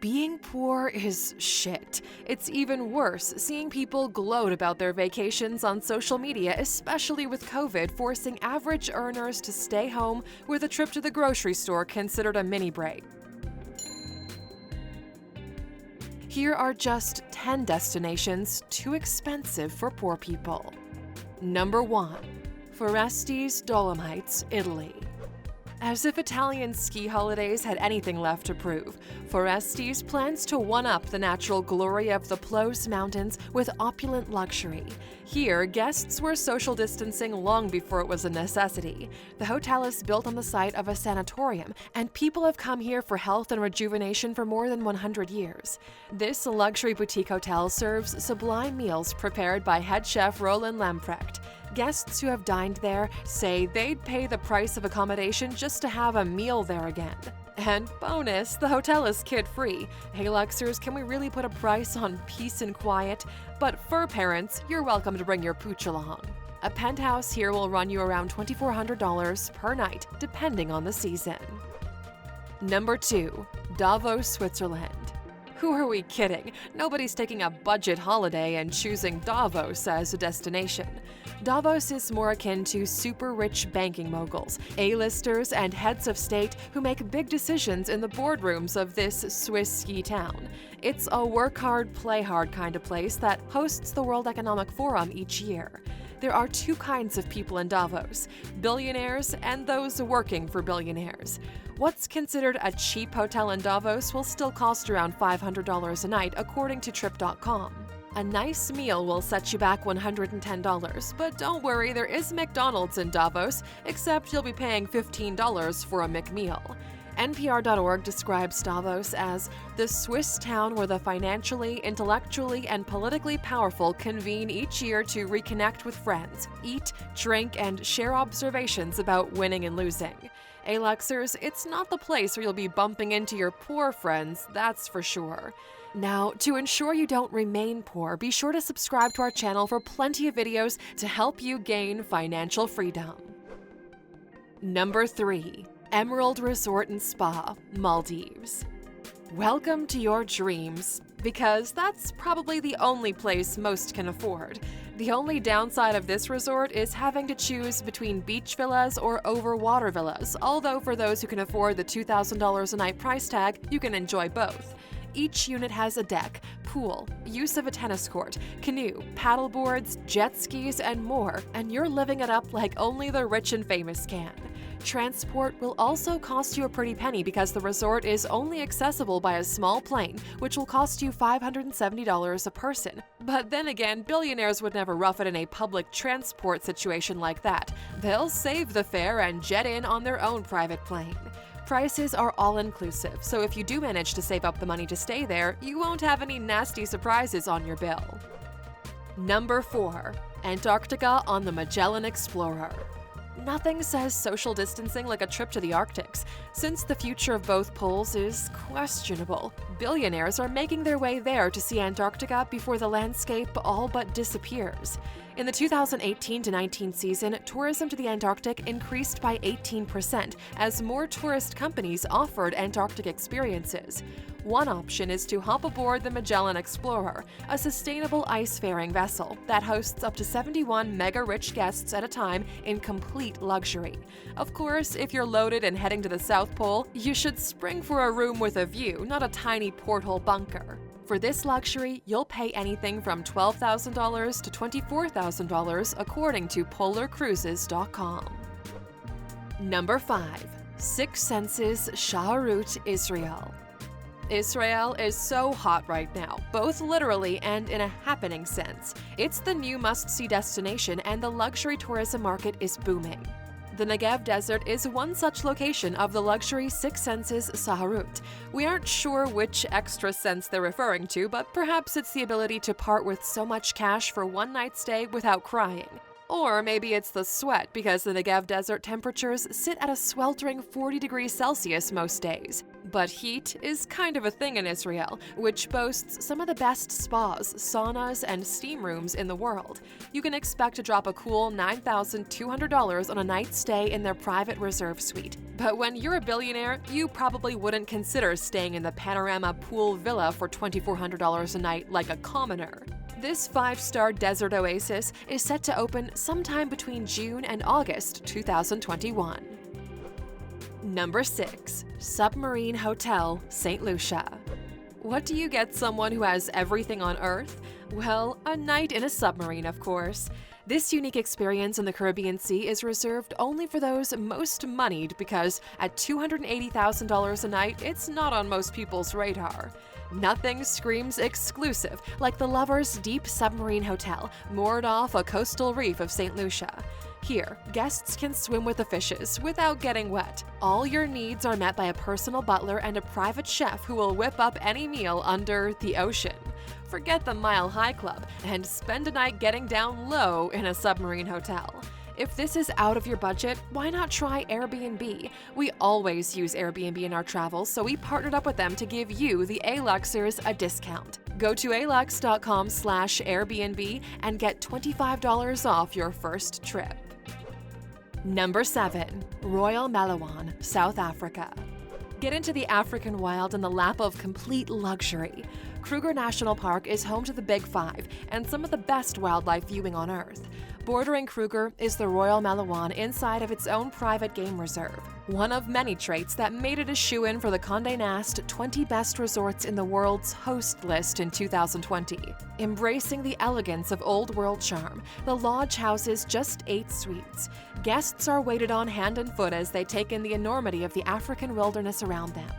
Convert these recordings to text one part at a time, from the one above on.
Being poor is shit. It's even worse seeing people gloat about their vacations on social media, especially with COVID forcing average earners to stay home with a trip to the grocery store considered a mini break. Here are just 10 destinations too expensive for poor people. Number 1. Forestis, Dolomites, Italy. As if Italian ski holidays had anything left to prove, Forestis plans to one-up the natural glory of the Plos Mountains with opulent luxury. Here, guests were social distancing long before it was a necessity. The hotel is built on the site of a sanatorium, and people have come here for health and rejuvenation for more than 100 years. This luxury boutique hotel serves sublime meals prepared by head chef Roland Lamprecht. Guests who have dined there say they'd pay the price of accommodation just to have a meal there again. And bonus, the hotel is kid-free. Hey Luxers, can we really put a price on peace and quiet? But for parents, you're welcome to bring your pooch along. A penthouse here will run you around $2,400 per night, depending on the season. Number 2. Davos, Switzerland. Who are we kidding? Nobody's taking a budget holiday and choosing Davos as a destination. Davos is more akin to super-rich banking moguls, A-listers, and heads of state who make big decisions in the boardrooms of this Swiss ski town. It's a work-hard, play-hard kind of place that hosts the World Economic Forum each year. There are two kinds of people in Davos: billionaires and those working for billionaires. What's considered a cheap hotel in Davos will still cost around $500 a night, according to Trip.com. A nice meal will set you back $110, but don't worry, there is McDonald's in Davos, except you'll be paying $15 for a McMeal. NPR.org describes Davos as the Swiss town where the financially, intellectually, and politically powerful convene each year to reconnect with friends, eat, drink, and share observations about winning and losing. Luxers, it's not the place where you'll be bumping into your poor friends, that's for sure. Now, to ensure you don't remain poor, be sure to subscribe to our channel for plenty of videos to help you gain financial freedom. Number 3. Emerald Resort and Spa, Maldives. Welcome to your dreams, because that's probably the only place most can afford. The only downside of this resort is having to choose between beach villas or over-water villas, although for those who can afford the $2,000 a night price tag, you can enjoy both. Each unit has a deck, pool, use of a tennis court, canoe, paddle boards, jet skis, and more, and you're living it up like only the rich and famous can. Transport will also cost you a pretty penny because the resort is only accessible by a small plane, which will cost you $570 a person. But then again, billionaires would never rough it in a public transport situation like that. They'll save the fare and jet in on their own private plane. Prices are all-inclusive, so if you do manage to save up the money to stay there, you won't have any nasty surprises on your bill. Number 4. Antarctica on the Magellan Explorer. Nothing says social distancing like a trip to the Arctics. Since the future of both poles is questionable, billionaires are making their way there to see Antarctica before the landscape all but disappears. In the 2018-19 season, tourism to the Antarctic increased by 18% as more tourist companies offered Antarctic experiences. One option is to hop aboard the Magellan Explorer, a sustainable ice-faring vessel that hosts up to 71 mega-rich guests at a time in complete luxury. Of course, if you're loaded and heading to the South Pole, you should spring for a room with a view, not a tiny porthole bunker. For this luxury, you'll pay anything from $12,000 to $24,000 according to polarcruises.com. Number 5. Six Senses, Shaharut, Israel. Israel is so hot right now, both literally and in a happening sense. It's the new must-see destination and the luxury tourism market is booming. The Negev Desert is one such location of the luxury Six Senses Shaharut. We aren't sure which extra sense they're referring to, but perhaps it's the ability to part with so much cash for one night stay without crying. Or maybe it's the sweat, because the Negev Desert temperatures sit at a sweltering 40 degrees Celsius most days. But heat is kind of a thing in Israel, which boasts some of the best spas, saunas, and steam rooms in the world. You can expect to drop a cool $9,200 on a night stay in their private reserve suite. But when you're a billionaire, you probably wouldn't consider staying in the panorama pool villa for $2,400 a night like a commoner. This 5-star desert oasis is set to open sometime between June and August 2021. Number 6. Submarine Hotel, St. Lucia. What do you get someone who has everything on Earth? Well, a night in a submarine, of course. This unique experience in the Caribbean Sea is reserved only for those most moneyed because at $280,000 a night, it's not on most people's radar. Nothing screams exclusive like the Lovers Deep Submarine Hotel, moored off a coastal reef of St. Lucia. Here, guests can swim with the fishes without getting wet. All your needs are met by a personal butler and a private chef who will whip up any meal under the ocean. Forget the Mile High Club and spend a night getting down low in a submarine hotel. If this is out of your budget, why not try AirBnb? We always use AirBnb in our travels, so we partnered up with them to give you, the Aluxers, a discount. Go to Alux.com/Airbnb and get $25 off your first trip. Number 7. Royal Malewane, South Africa. Get into the African wild in the lap of complete luxury. Kruger National Park is home to the Big Five and some of the best wildlife viewing on Earth. Bordering Kruger is the Royal Malewane inside of its own private game reserve, one of many traits that made it a shoo-in for the Condé Nast 20 Best Resorts in the World's Host list in 2020. Embracing the elegance of old world charm, the lodge houses just 8 suites. Guests are waited on hand and foot as they take in the enormity of the African wilderness around them.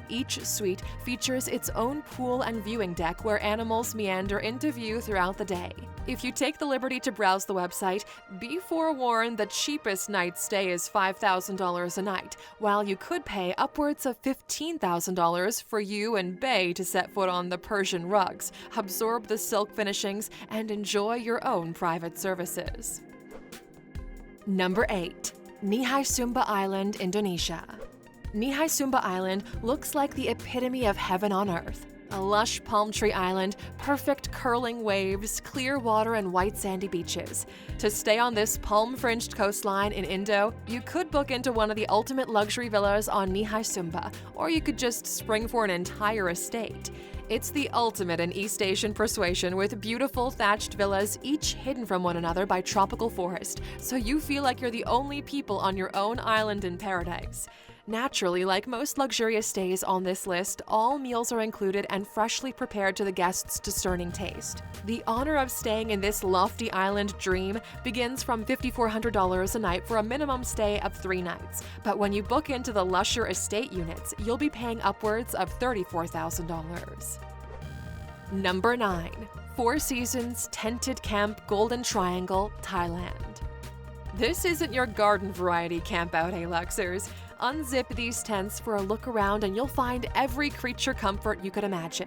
Each suite features its own pool and viewing deck where animals meander into view throughout the day. If you take the liberty to browse the website, be forewarned the cheapest night stay is $5,000 a night, while you could pay upwards of $15,000 for you and Bay to set foot on the Persian rugs, absorb the silk finishings, and enjoy your own private services. Number 8. Nihi Sumba Island, Indonesia. Nihi Sumba Island looks like the epitome of heaven on earth. A lush palm tree island, perfect curling waves, clear water, and white sandy beaches. To stay on this palm-fringed coastline in Indo, you could book into one of the ultimate luxury villas on Nihi Sumba, or you could just spring for an entire estate. It's the ultimate in East Asian persuasion with beautiful thatched villas, each hidden from one another by tropical forest, so you feel like you're the only people on your own island in paradise. Naturally, like most luxurious stays on this list, all meals are included and freshly prepared to the guests' discerning taste. The honor of staying in this lofty island dream begins from $5,400 a night for a minimum stay of 3 nights, but when you book into the lusher estate units, you'll be paying upwards of $34,000. Number 9. Four Seasons Tented Camp Golden Triangle, Thailand. This isn't your garden variety campout, Aluxers. Unzip these tents for a look around and you'll find every creature comfort you could imagine.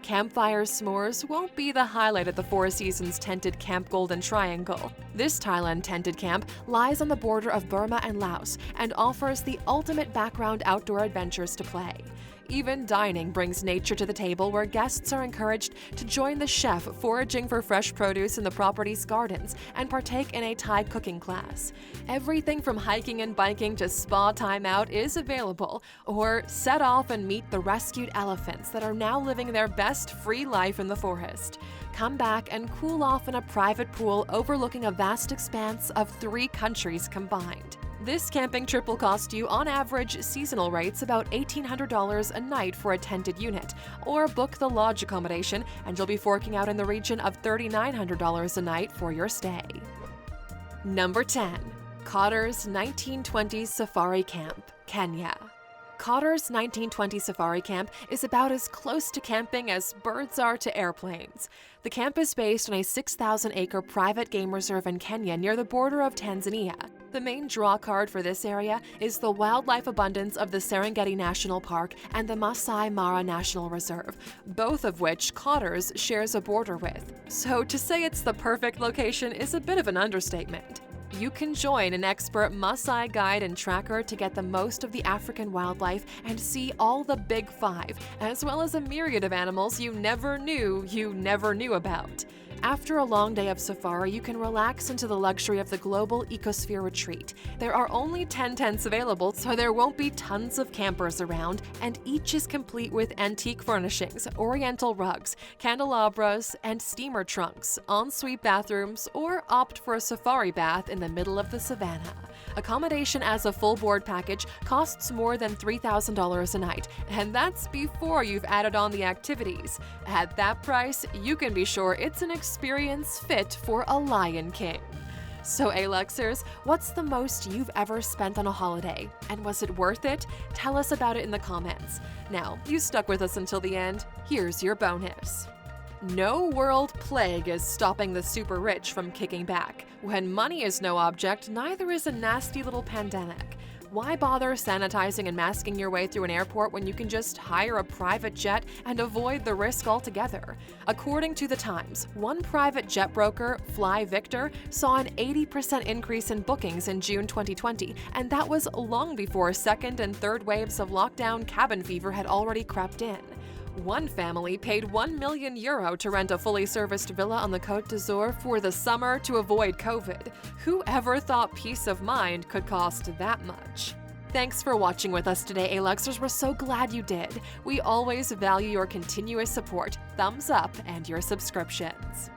Campfire s'mores won't be the highlight at the Four Seasons Tented Camp Golden Triangle. This Thailand tented camp lies on the border of Burma and Laos and offers the ultimate background outdoor adventures to play. Even dining brings nature to the table, where guests are encouraged to join the chef foraging for fresh produce in the property's gardens and partake in a Thai cooking class. Everything from hiking and biking to spa time out is available, or set off and meet the rescued elephants that are now living their best free life in the forest. Come back and cool off in a private pool overlooking a vast expanse of 3 countries combined. This camping trip will cost you, on average, seasonal rates about $1,800 a night for a tented unit, or book the lodge accommodation and you'll be forking out in the region of $3,900 a night for your stay. Number 10. Cottar's 1920s Safari Camp, Kenya. Cottar's 1920 Safari Camp is about as close to camping as birds are to airplanes. The camp is based on a 6,000-acre private game reserve in Kenya near the border of Tanzania. The main draw card for this area is the wildlife abundance of the Serengeti National Park and the Masai Mara National Reserve, both of which Cottar's shares a border with. So to say it's the perfect location is a bit of an understatement. You can join an expert Maasai guide and tracker to get the most of the African wildlife and see all the big five, as well as a myriad of animals you never knew about. After a long day of safari, you can relax into the luxury of the Global Ecosphere Retreat. There are only 10 tents available, so there won't be tons of campers around, and each is complete with antique furnishings, oriental rugs, candelabras, and steamer trunks, ensuite bathrooms, or opt for a safari bath in the middle of the savannah. Accommodation as a full board package costs more than $3,000 a night, and that's before you've added on the activities. At that price, you can be sure it's an experience fit for a Lion King. So Aluxers, what's the most you've ever spent on a holiday? And was it worth it? Tell us about it in the comments. Now, you stuck with us until the end. Here's your bonus. No world plague is stopping the super rich from kicking back. When money is no object, neither is a nasty little pandemic. Why bother sanitizing and masking your way through an airport when you can just hire a private jet and avoid the risk altogether? According to The Times, one private jet broker, Fly Victor, saw an 80% increase in bookings in June 2020, and that was long before second and third waves of lockdown cabin fever had already crept in. One family paid €1 million to rent a fully serviced villa on the Côte d'Azur for the summer to avoid COVID. Who ever thought peace of mind could cost that much? Thanks for watching with us today, Aluxers. We're so glad you did. We always value your continuous support, thumbs up, and your subscriptions.